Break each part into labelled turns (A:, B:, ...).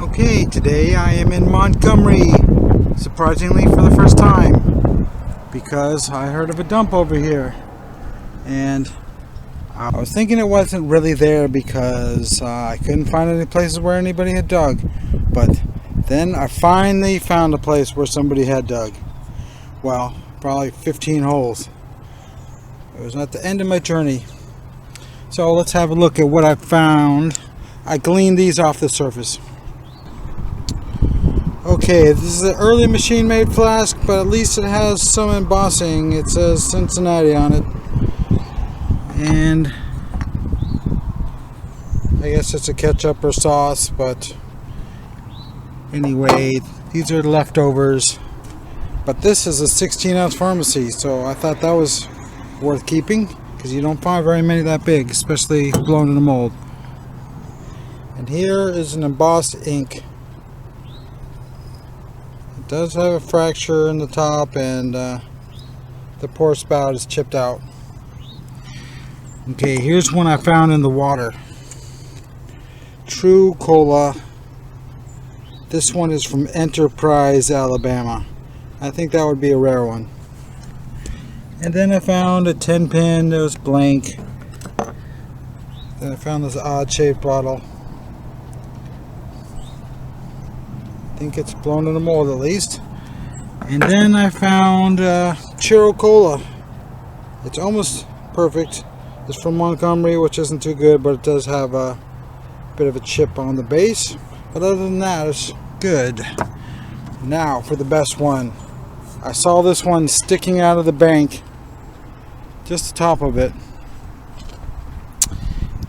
A: Okay, today I am in Montgomery, surprisingly for the first time, because I heard of a dump over here, and I was thinking it wasn't really there because I couldn't find any places where anybody had dug, but then I finally found a place where somebody had dug. Well, probably 15 holes. It was at the end of my journey. So let's have a look at what I found. I gleaned these off the surface. Okay, this is an early machine-made flask, but at least it has some embossing. It says Cincinnati on it. And I guess it's a ketchup or sauce, but anyway, these are leftovers. But this is a 16-ounce pharmacy, so I thought that was worth keeping, because you don't find very many that big, especially blown in a mold. And here is an embossed ink. It does have a fracture in the top, and the pour spout is chipped out. Okay, here's one I found in the water. True Cola. This one is from Enterprise, Alabama. I think that would be a rare one. And then I found a 10-pin that was blank. Then I found this odd-shaped bottle. I think it's blown in a mold at least. And then I found Churro Cola. It's almost perfect. It's from Montgomery, which isn't too good, but it does have a bit of a chip on the base. But other than that, it's good. Now for the best one. I saw this one sticking out of the bank, just the top of it.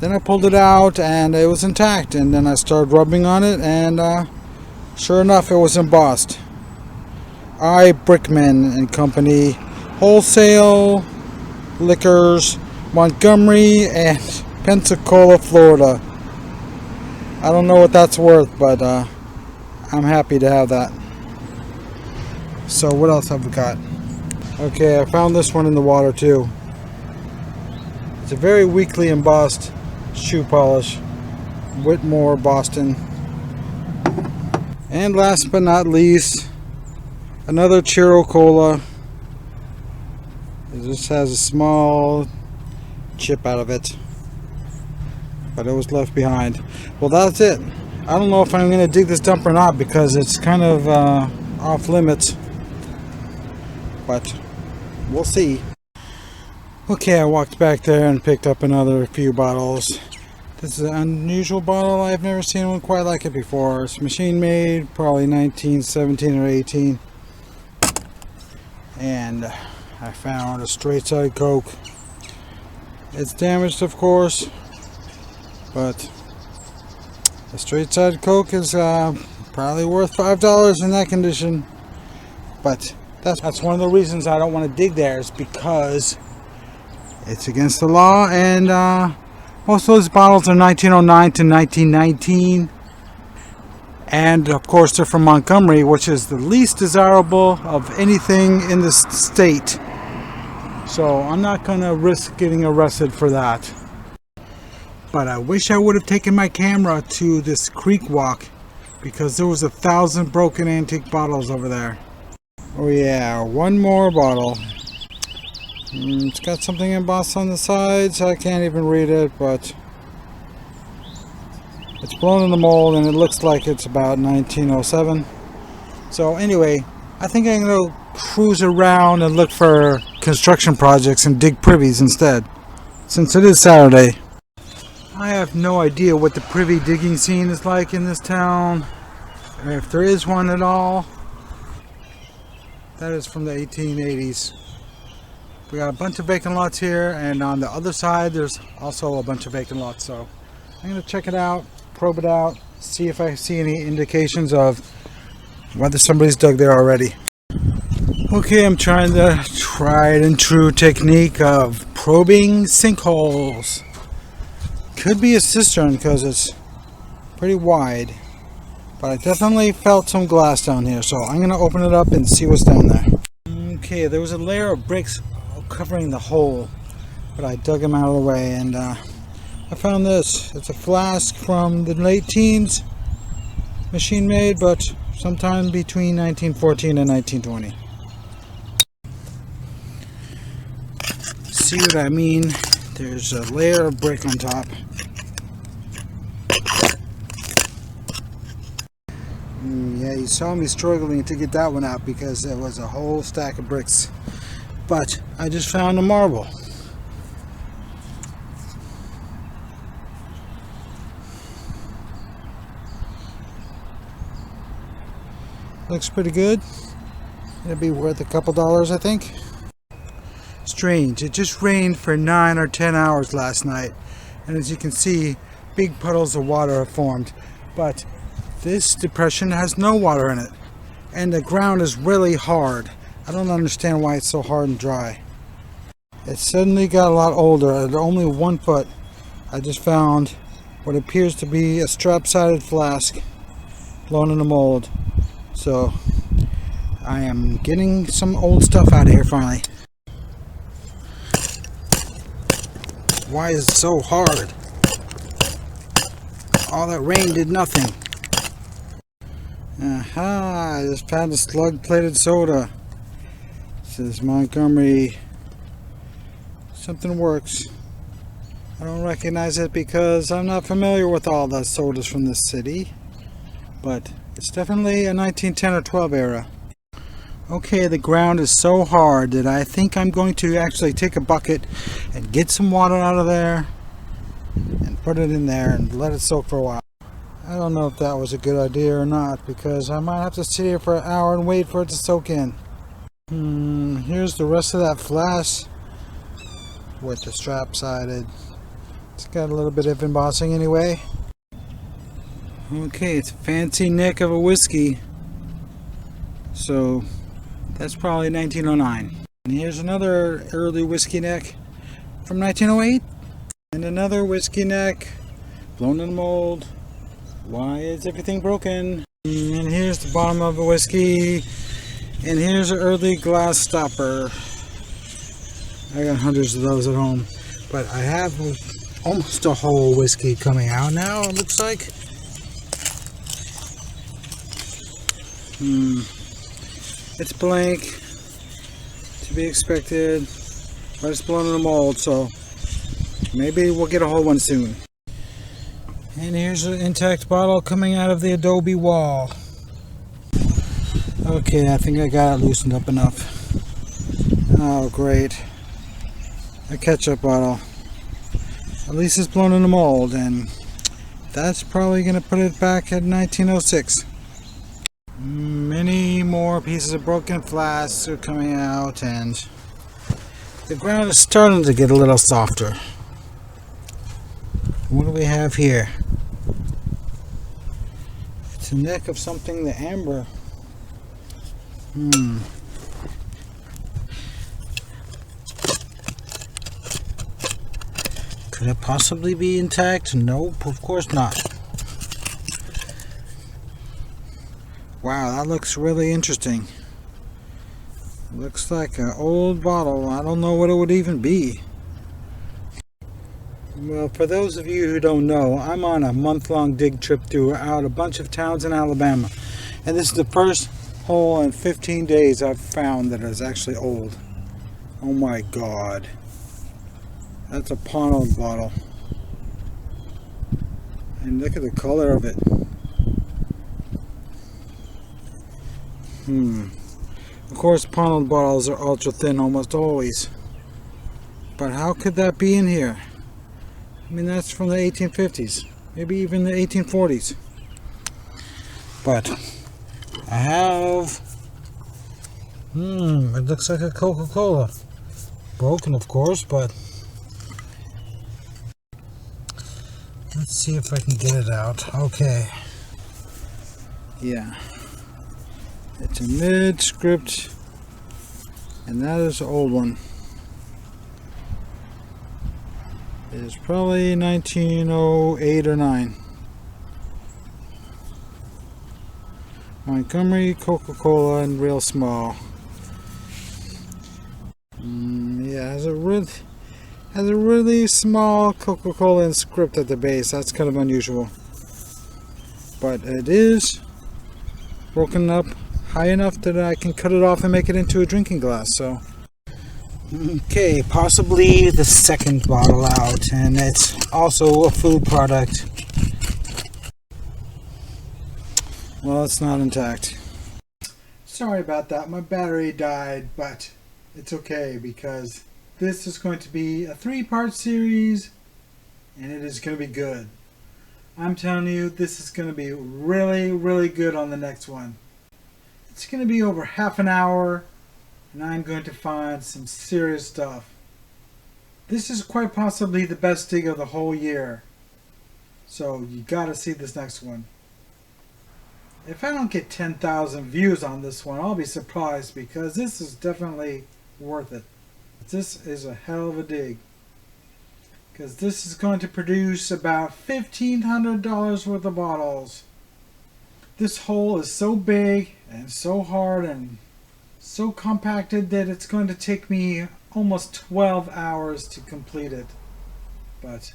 A: Then I pulled it out and it was intact, and then I started rubbing on it, and sure enough, it was embossed. I, Brickman and Company, Wholesale Liquors, Montgomery and Pensacola, Florida. I don't know what that's worth, but I'm happy to have that. So what else have we got? Okay, I found this one in the water too. It's a very weakly embossed shoe polish. Whitmore, Boston. And last but not least, another Churro Cola. It just has a small chip out of it, but it was left behind. Well, that's it. I don't know if I'm going to dig this dump or not, because it's kind of off limits, but we'll see. Okay, I walked back there and picked up another few bottles. This is an unusual bottle. I've never seen one quite like it before. It's machine made, probably 1917 or 18. And I found a straight side Coke. It's damaged, of course, but a straight side Coke is probably worth $5 in that condition. But that's one of the reasons I don't want to dig there, is because it's against the law, and most of those bottles are 1909 to 1919, and of course they're from Montgomery, which is the least desirable of anything in this state. So I'm not going to risk getting arrested for that. But I wish I would have taken my camera to this creek walk, because there was 1,000 broken antique bottles over there. Oh yeah, one more bottle. It's got something embossed on the sides. I can't even read it, but it's blown in the mold, and it looks like it's about 1907. So anyway, I think I'm going to cruise around and look for construction projects and dig privies instead, since it is Saturday. I have no idea what the privy digging scene is like in this town, or if there is one at all. That is from the 1880s. We got a bunch of vacant lots here, and on the other side there's also a bunch of vacant lots. So I'm going to check it out, probe it out, see if I see any indications of whether somebody's dug there already. Okay, I'm trying the tried and true technique of probing sinkholes. Could be a cistern because it's pretty wide, but I definitely felt some glass down here, so I'm going to open it up and see what's down there. Okay, there was a layer of bricks covering the hole, but I dug them out of the way, and I found this. It's a flask from the late teens, machine made, but sometime between 1914 and 1920. See what I mean? There's a layer of brick on top. Yeah, you saw me struggling to get that one out because there was a whole stack of bricks. But I just found a marble. Looks pretty good. It'll be worth a couple dollars, I think. Strange, it just rained for 9 or 10 hours last night, and as you can see, big puddles of water have formed. But this depression has no water in it, and the ground is really hard. I don't understand why it's so hard and dry. It suddenly got a lot older. At only 1 foot, I just found what appears to be a strap-sided flask blown in a mold. So I am getting some old stuff out of here finally. Why is it so hard? All that rain did nothing. Aha, I just found a slug-plated soda. It says Montgomery. Something works. I don't recognize it because I'm not familiar with all the sodas from this city. But it's definitely a 1910 or 12 era. Okay, the ground is so hard that I think I'm going to actually take a bucket and get some water out of there and put it in there and let it soak for a while. I don't know if that was a good idea or not because I might have to sit here for an hour and wait for it to soak in. Here's the rest of that flask with the strap sided. It's got a little bit of embossing anyway. Okay, it's a fancy neck of a whiskey. So that's probably 1909. And here's another early whiskey neck from 1908. And another whiskey neck blown in a mold. Why is everything broken? And here's the bottom of a whiskey. And here's an early glass stopper. I got hundreds of those at home. But I have almost a whole whiskey coming out now, it looks like. It's blank, to be expected, but it's blown in a mold, so maybe we'll get a whole one soon. And here's an intact bottle coming out of the adobe wall. Okay, I think I got it loosened up enough. Oh, great. A ketchup bottle. At least it's blown in a mold, and that's probably going to put it back at 1906. Many more pieces of broken flasks are coming out, and the ground is starting to get a little softer. What do we have here? It's a neck of something, the amber. Could it possibly be intact? Nope, of course not. Wow, that looks really interesting. Looks like an old bottle. I don't know what it would even be. Well, for those of you who don't know, I'm on a month-long dig trip throughout a bunch of towns in Alabama. And this is the first hole in 15 days I've found that is actually old. Oh my God. That's a pond bottle. And look at the color of it. Of course, pond bottles are ultra thin almost always. But how could that be in here? I mean, that's from the 1850s, maybe even the 1840s. But I have, it looks like a Coca-Cola. Broken, of course, but let's see if I can get it out. Okay. Yeah. It's a mid-script, and that is the old one. It's probably 1908 or 9. Montgomery, Coca-Cola, and real small. Yeah, has a really small Coca-Cola script at the base. That's kind of unusual. but it is broken up high enough that I can cut it off and make it into a drinking glass. So okay, possibly the second bottle out, and it's also a food product. Well, it's not intact. Sorry about that, my battery died, but it's okay because this is going to be a 3-part series and it is going to be good. I'm telling you, this is going to be really, really good on the next one. It's going to be over half an hour and I'm going to find some serious stuff. This is quite possibly the best dig of the whole year. So you gotta see this next one. If I don't get 10,000 views on this one, I'll be surprised because this is definitely worth it. This is a hell of a dig. Because this is going to produce about $1,500 worth of bottles. This hole is so big and so hard and so compacted that it's going to take me almost 12 hours to complete it. But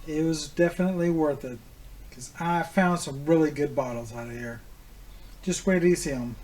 A: it was definitely worth it because I found some really good bottles out of here. Just wait till you see them.